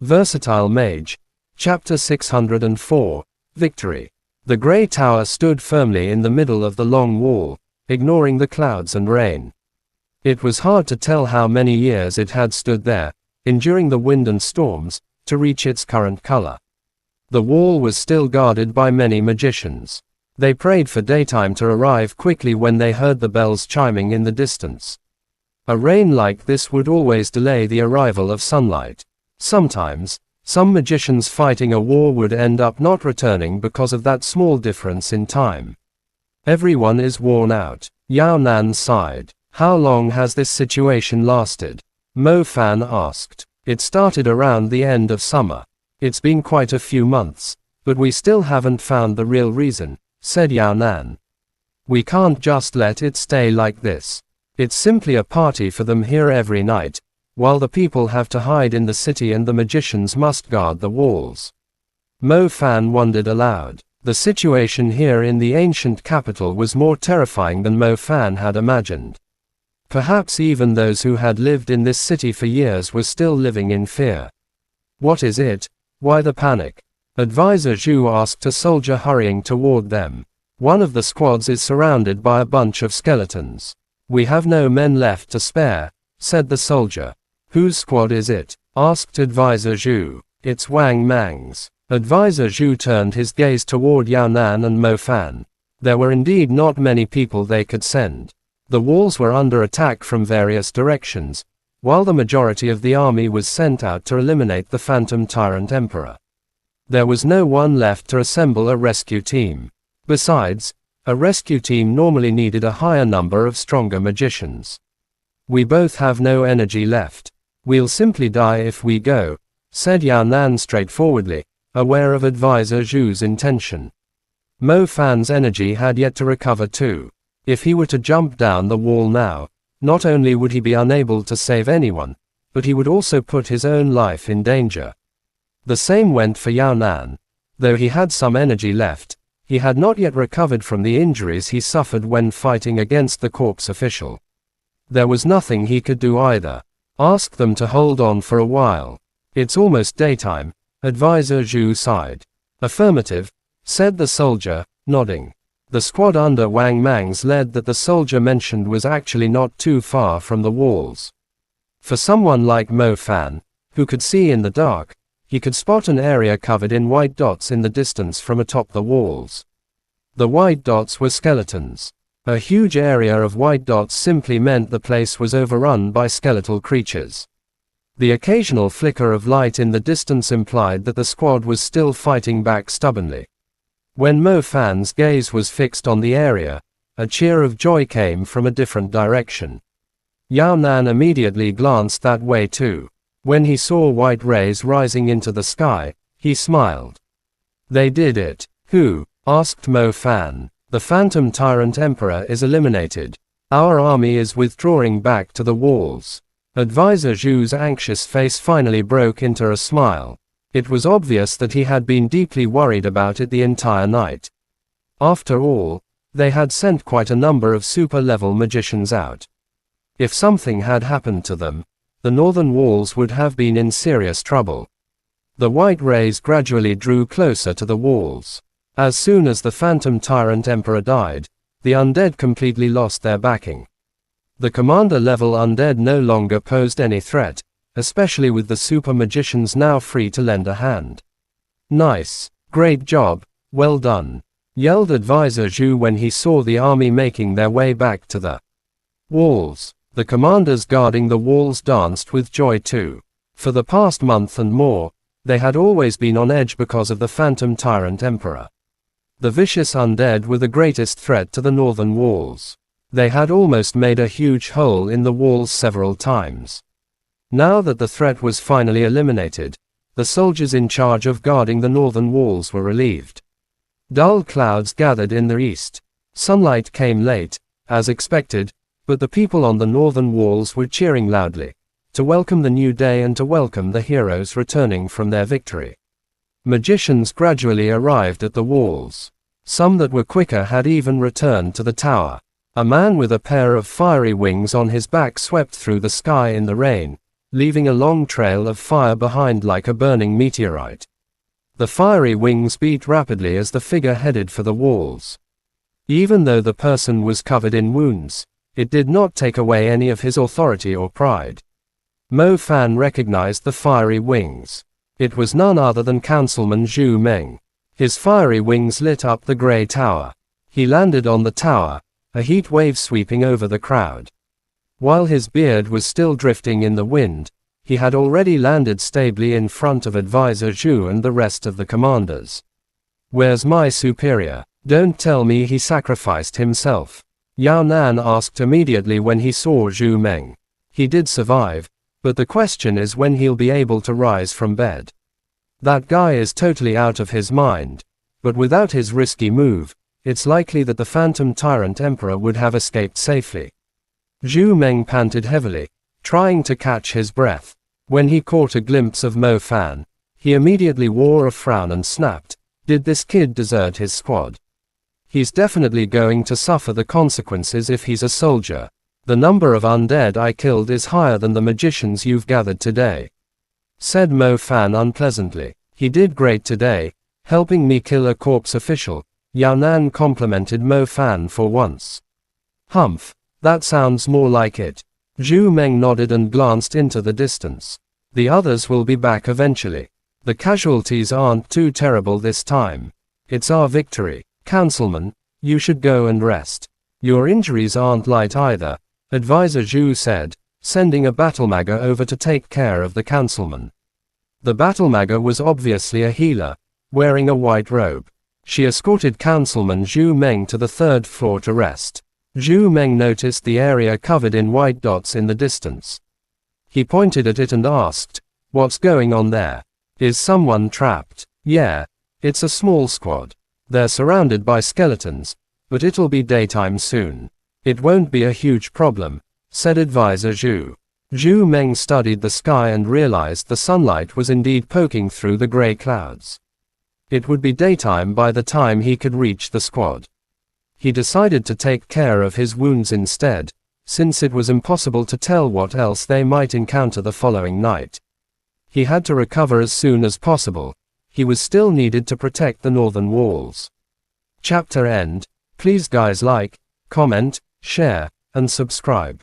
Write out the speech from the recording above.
Versatile Mage. Chapter 604. Victory. The grey tower stood firmly in the middle of the long wall, ignoring the clouds and rain. It was hard to tell how many years it had stood there, enduring the wind and storms, to reach its current color. The wall was still guarded by many magicians. They prayed for daytime to arrive quickly when they heard the bells chiming in the distance. A rain like this would always delay the arrival of sunlight. Sometimes, some magicians fighting a war would end up not returning because of that small difference in time. Everyone is worn out. Yao Nan sighed. How long has this situation lasted? Mo Fan asked. It started around the end of summer. It's been quite a few months, but we still haven't found the real reason, said Yao Nan. We can't just let it stay like this. It's simply a party for them here every night, while the people have to hide in the city and the magicians must guard the walls. Mo Fan wondered aloud. The situation here in the ancient capital was more terrifying than Mo Fan had imagined. Perhaps even those who had lived in this city for years were still living in fear. What is it? Why the panic? Advisor Zhu asked a soldier hurrying toward them. One of the squads is surrounded by a bunch of skeletons. We have no men left to spare, said the soldier. Whose squad is it? Asked Advisor Zhu. It's Wang Mang's. Advisor Zhu turned his gaze toward Yao Nan and Mo Fan. There were indeed not many people they could send. The walls were under attack from various directions, while the majority of the army was sent out to eliminate the Phantom Tyrant Emperor. There was no one left to assemble a rescue team. Besides, a rescue team normally needed a higher number of stronger magicians. We both have no energy left. We'll simply die if we go, said Yao Nan straightforwardly, aware of Advisor Zhu's intention. Mo Fan's energy had yet to recover too. If he were to jump down the wall now, not only would he be unable to save anyone, but he would also put his own life in danger. The same went for Yao Nan. Though he had some energy left, he had not yet recovered from the injuries he suffered when fighting against the corpse official. There was nothing he could do either. Ask them to hold on for a while. It's almost daytime, Advisor Zhu sighed. Affirmative, said the soldier, nodding. The squad under Wang Mang's lead that the soldier mentioned was actually not too far from the walls. For someone like Mo Fan, who could see in the dark, he could spot an area covered in white dots in the distance from atop the walls. The white dots were skeletons. A huge area of white dots simply meant the place was overrun by skeletal creatures. The occasional flicker of light in the distance implied that the squad was still fighting back stubbornly. When Mo Fan's gaze was fixed on the area, a cheer of joy came from a different direction. Yao Nan immediately glanced that way too. When he saw white rays rising into the sky, he smiled. They did it. Who? Asked Mo Fan. The Phantom Tyrant Emperor is eliminated. Our army is withdrawing back to the walls. Advisor Zhu's anxious face finally broke into a smile. It was obvious that he had been deeply worried about it the entire night. After all, they had sent quite a number of super-level magicians out. If something had happened to them, the northern walls would have been in serious trouble. The white rays gradually drew closer to the walls. As soon as the Phantom Tyrant Emperor died, the undead completely lost their backing. The commander-level undead no longer posed any threat, especially with the super magicians now free to lend a hand. Nice. Great job. Well done. Yelled Advisor Zhu when he saw the army making their way back to the walls. The commanders guarding the walls danced with joy too. For the past month and more, they had always been on edge because of the Phantom Tyrant Emperor. The vicious undead were the greatest threat to the northern walls. They had almost made a huge hole in the walls several times. Now that the threat was finally eliminated, the soldiers in charge of guarding the northern walls were relieved. Dull clouds gathered in the east. Sunlight came late, as expected, but the people on the northern walls were cheering loudly, to welcome the new day and to welcome the heroes returning from their victory. Magicians gradually arrived at the walls. Some that were quicker had even returned to the tower. A man with a pair of fiery wings on his back swept through the sky in the rain, leaving a long trail of fire behind like a burning meteorite. The fiery wings beat rapidly as the figure headed for the walls. Even though the person was covered in wounds, it did not take away any of his authority or pride. Mo Fan recognized the fiery wings. It was none other than Councilman Zhu Meng. His fiery wings lit up the gray tower. He landed on the tower, a heat wave sweeping over the crowd. While his beard was still drifting in the wind, he had already landed stably in front of Advisor Zhu and the rest of the commanders. "Where's my superior? Don't tell me he sacrificed himself." Yao Nan asked immediately when he saw Zhu Meng. "He did survive, but the question is when he'll be able to rise from bed. That guy is totally out of his mind, but without his risky move, it's likely that the Phantom Tyrant Emperor would have escaped safely." Zhu Meng panted heavily, trying to catch his breath. When he caught a glimpse of Mo Fan, he immediately wore a frown and snapped, "Did this kid desert his squad? He's definitely going to suffer the consequences if he's a soldier. The number of undead I killed is higher than the magicians you've gathered today," said Mo Fan unpleasantly. "He did great today, helping me kill a corpse official." Yao Nan complimented Mo Fan for once. "Humph, that sounds more like it." Zhu Meng nodded and glanced into the distance. "The others will be back eventually. The casualties aren't too terrible this time. It's our victory. Councilman, you should go and rest. Your injuries aren't light either," Advisor Zhu said, sending a battlemaga over to take care of the councilman. The battlemaga was obviously a healer, wearing a white robe. She escorted Councilman Zhu Meng to the third floor to rest. Zhu Meng noticed the area covered in white dots in the distance. He pointed at it and asked, "What's going on there? Is someone trapped?" "Yeah, it's a small squad. They're surrounded by skeletons, but it'll be daytime soon. It won't be a huge problem," said Advisor Zhu. Zhu Meng studied the sky and realized the sunlight was indeed poking through the gray clouds. It would be daytime by the time he could reach the squad. He decided to take care of his wounds instead, since it was impossible to tell what else they might encounter the following night. He had to recover as soon as possible. He was still needed to protect the northern walls. Chapter end. Please guys like, comment, share, and subscribe.